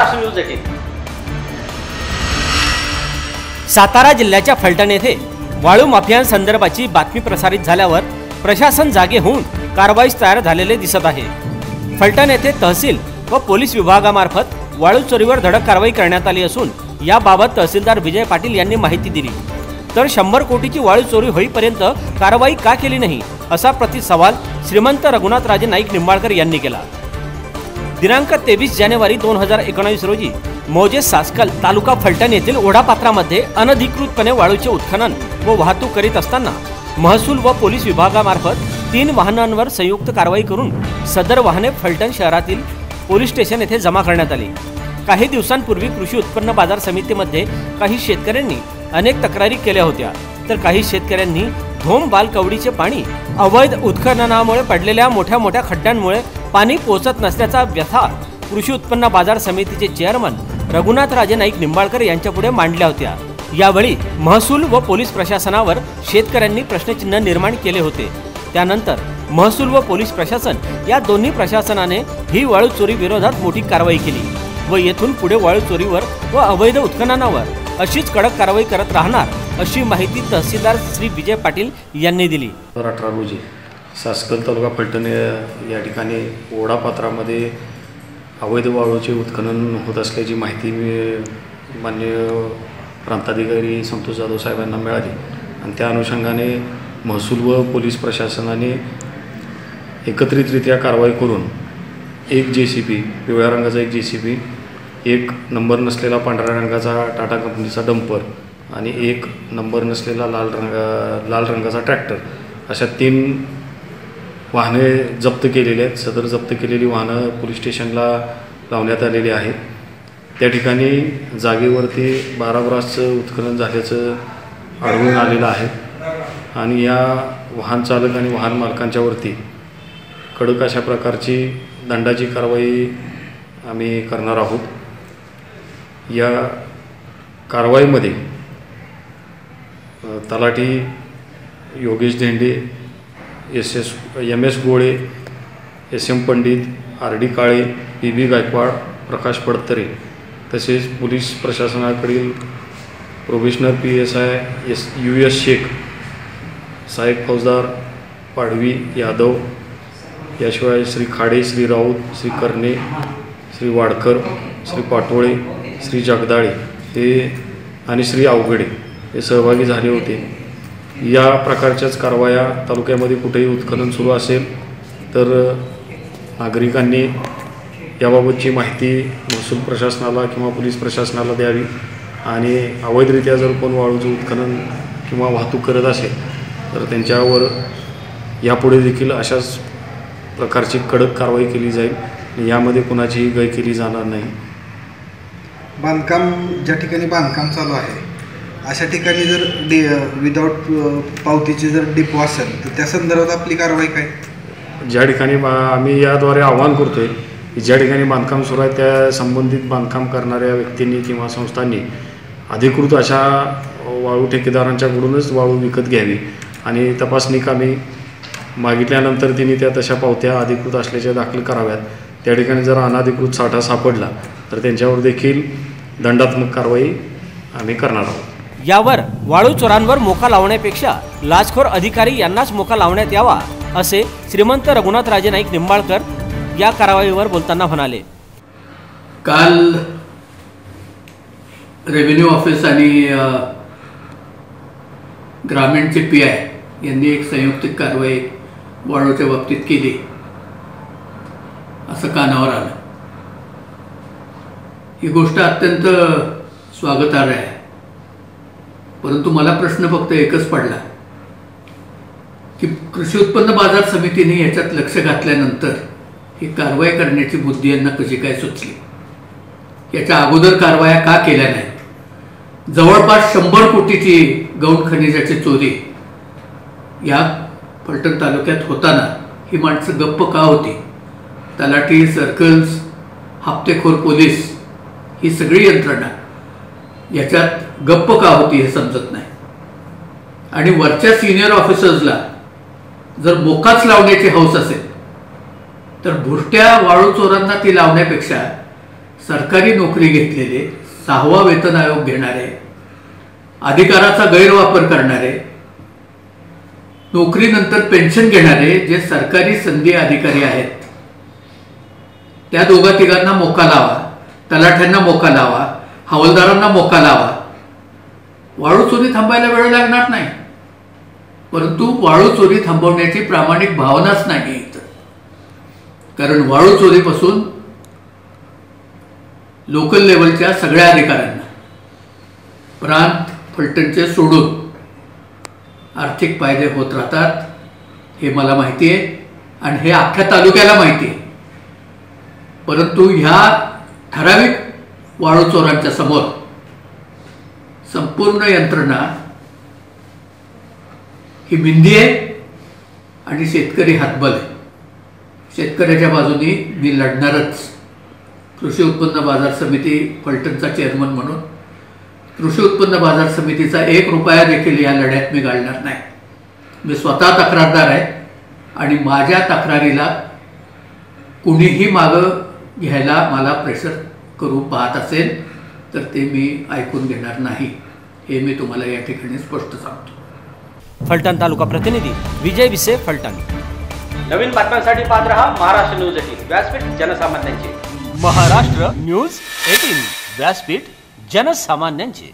Maharashtra news 18। Satara जिल्ह्याच्या फलटण येथे वाळू माफियांसंदर्भाची बातमी प्रसारित झाल्यावर प्रशासन जागे होऊन कारवाईस तयार झालेले दिसत आहे। फलटण येथे तहसील व पोलीस विभागामार्फत वाळू चोरीवर धडक कारवाई करण्यात आली असून याबाबत तहसीलदार विजय पाटील यांनी माहिती दिली। तर 100 कोटीची वाळू चोरी होईपर्यंत कारवाई का केली नाही असा प्रतिसवाल श्रीमंत रघुनाथराजे नाईक निंबाळकर यांनी केला। दिनांक 23 जानेवारी 2019 रोजी मौजे सासकल तालुका फलटण येथील ओढापात्रामध्ये अनधिकृतपणे वाळूचे उत्खनन व वाहतूक करीत असताना महसूल व पोलीस विभागामार्फत 3 वाहनांवर संयुक्त कारवाई करून सदर वाहने फलटण शहरातील पोलीस स्टेशन येथे जमा करण्यात आली। काही दिवसांपूर्वी कृषी उत्पन्न बाजार समितीमध्ये काही शेतकऱ्यांनी अनेक तक्रारी केल्या होत्या, तर काही शेतकऱ्यांनी धोम बालकवडीचे पाणी अवैध उत्खननामुळे पडलेल्या मोठ्या खड्ड्यांमुळे पाणी पोहोचत नसल्याचा व्यथा कृषी उत्पन्न बाजार समितीचे चेअरमन रघुनाथराजे नाईक निंबाळकर यांच्यापुढे मांडल्या होत्या। यावेळी महसूल व पोलीस प्रशासनावर शेतकऱ्यांनी प्रश्नचिन्ह निर्माण केले होते। त्यानंतर महसूल व पोलीस प्रशासन या दोन्ही प्रशासनाने ही वाळू चोरी विरोधात मोठी कारवाई केली व येथून पुढे वाळू चोरीवर व अवैध उत्खननावर अशीच कडक कारवाई करत राहणार अशी माहिती तहसीलदार श्री विजय पाटील यांनी दिली। 18 रोजी सासकल तालुका फलटण या ठिकाणी ओढापात्रामध्ये अवैध वाळूचे उत्खनन होत असल्याची माहिती माननीय प्रांताधिकारी संतोष जाधव साहेबांना मिळाली आणि त्या अनुषंगाने महसूल व पोलीस प्रशासनाने एकत्रितरित्या कारवाई करून एक JCB पिवळ्या रंगाचा एक JCB, एक नंबर नसलेला पांढऱ्या रंगाचा टाटा कंपनीचा डंपर आणि एक नंबर नसलेला लाल रंगाचा ट्रॅक्टर अशा 3 वाहने जप्त केलेली आहेत। सदर जप्त केलेली वाहनं पोलीस स्टेशनला लावण्यात आलेली आहेत। त्या ठिकाणी जागेवरती 12 ब्रासचं उत्खनन झाल्याचं आढळून आलेलं आहे आणि या वाहन चालक आणि वाहन मालकांच्यावरती कडक अशा प्रकारची दंडाची कारवाई आम्ही करणार आहोत। या कारवाईमध्ये तलाठी योगेश धेंडे, MS गोळे, SM पंडित, RD काळे, PB गायकवाड, प्रकाश पडतरे तसेच पोलीस प्रशासनाकडील प्रोबेशनर PSI US शेख, सहाय्यक फौजदार पाडवी यादव, याशिवाय श्री खाडे, श्री राऊत, श्री कर्णे, श्री वाडकर, श्री पाटोळे, श्री जगदाळे हे आणि श्री अवघडे हे सहभागी झाले होते। या प्रकारच्याच कारवाया तालुक्यामध्ये कुठेही उत्खनन सुरू असेल तर नागरिकांनी याबाबतची माहिती महसूल प्रशासनाला किंवा पोलीस प्रशासनाला द्यावी आणि अवैधरित्या जर कोण वाळूचं उत्खनन किंवा वाहतूक करत असेल तर त्यांच्यावर यापुढे देखील अशाच प्रकारची कडक कारवाई केली जाईल। यामध्ये कुणाचीही गय केली जाणार नाही। बांधकाम ज्या ठिकाणी बांधकाम चालू आहे अशा ठिकाणी जर विदाऊट पावतीची जर डिपो असेल तर त्या संदर्भात आपली कारवाई काय? ज्या ठिकाणी आम्ही याद्वारे आवाहन करतोय की ज्या ठिकाणी बांधकाम सुरू आहे त्या संबंधित बांधकाम करणाऱ्या व्यक्तींनी किंवा संस्थांनी अधिकृत अशा वाळू ठेकेदारांच्याकडूनच वाळू विकत घ्यावी आणि तपासणी कामी मागितल्यानंतर त्यांनी त्या तशा पावत्या अधिकृत असल्याच्या दाखल कराव्यात। त्या ठिकाणी जर अनधिकृत साठा सापडला तर त्यांच्यावर देखील दंडात्मक कारवाई आम्ही करणार आहोत। यावर वाळू चोरांवर मोका लावण्यापेक्षा लाचखोर अधिकारी यांनाच मोका लावण्यात यावा असे श्रीमंत रघुनाथराजे नाईक निंबाळकर या कारवाईवर बोलताना म्हणाले। काल रेव्हेन्यू ऑफिस आणि ग्रामीणचे PI यांनी एक संयुक्त कारवाई वाळूच्या बाबतीत केली असं कानावर आलं। ही गोष्ट अत्यंत स्वागतार्ह आहे, परंतु मला प्रश्न फक्त एकच पडला की कृषी उत्पन्न बाजार समितीने याच्यात लक्ष घातल्यानंतर ही कारवाई करण्याची बुद्धी यांना कशी काय सुचली? याच्या अगोदर कारवाया का केल्या नाही? जवळपास 100 कोटीची गौण खनिजाची चोरी या फलटण तालुक्यात होताना ही माणसं गप्प का होती? तलाठी, सर्कल्स, हप्तेखोर पोलीस ही सगळी यंत्रणा याच्यात गप्प का होती हे समजत नाही। आणि वरच्या सिनियर ऑफिसर्सला जर मोकाच लावण्याची हौस असेल तर भुरट्या वाळू चोरांना ती लावण्यापेक्षा सरकारी नोकरी घेतलेले, 6वा वेतन आयोग घेणारे, अधिकाराचा गैरवापर करणारे, नोकरीनंतर पेन्शन घेणारे जे सरकारी संधी अधिकारी आहेत, त्या दोघा तिघांना मोका लावा, तलाठ्यांना मोका लावा, हवालदारांना मोका लावा. वाळू चोरी थांबायला वेळ लागणार नाही, परंतु वाळू चोरी थांबवण्याची प्रामाणिक भावनाच नाही इथं. कारण वाळू चोरीपासून लोकल लेवलच्या सगळ्या अधिकाऱ्यांना, प्रांत फलटणचे सोडून, आर्थिक फायदे होत राहतात. हे मला माहिती आहे आणि हे अख्ख्या तालुक्याला माहिती आहे. परंतु ह्या ठराविक वाळू चोरांच्या समोर संपूर्ण यंत्रणा ही मिंदी आहे आणि शेतकरी हातबल आहे. शेतकऱ्याच्या बाजूनी मी लढणारच. कृषी उत्पन्न बाजार समिती फलटणचा चेअरमन म्हणून कृषी उत्पन्न बाजार समितीचा 1 रुपया देखील या लढ्यात मी घालणार नाही. मी स्वतः तक्रारदार आहे आणि माझ्या तक्रारीला कुणीही मागं घ्यायला मला प्रेशर करू पाहत असेल तर ते मी ऐकून घेणार नाही, हे मी तुम्हाला या ठिकाणी स्पष्ट सांगतो. फलटण तालुका प्रतिनिधी विजय विसे, फलटण. नवीन बातम्यांसाठी पाहत रहा महाराष्ट्र न्यूज 18, व्यासपीठ जनसामान्यांचे. महाराष्ट्र न्यूज 18, व्यासपीठ जनसामान्यांचे.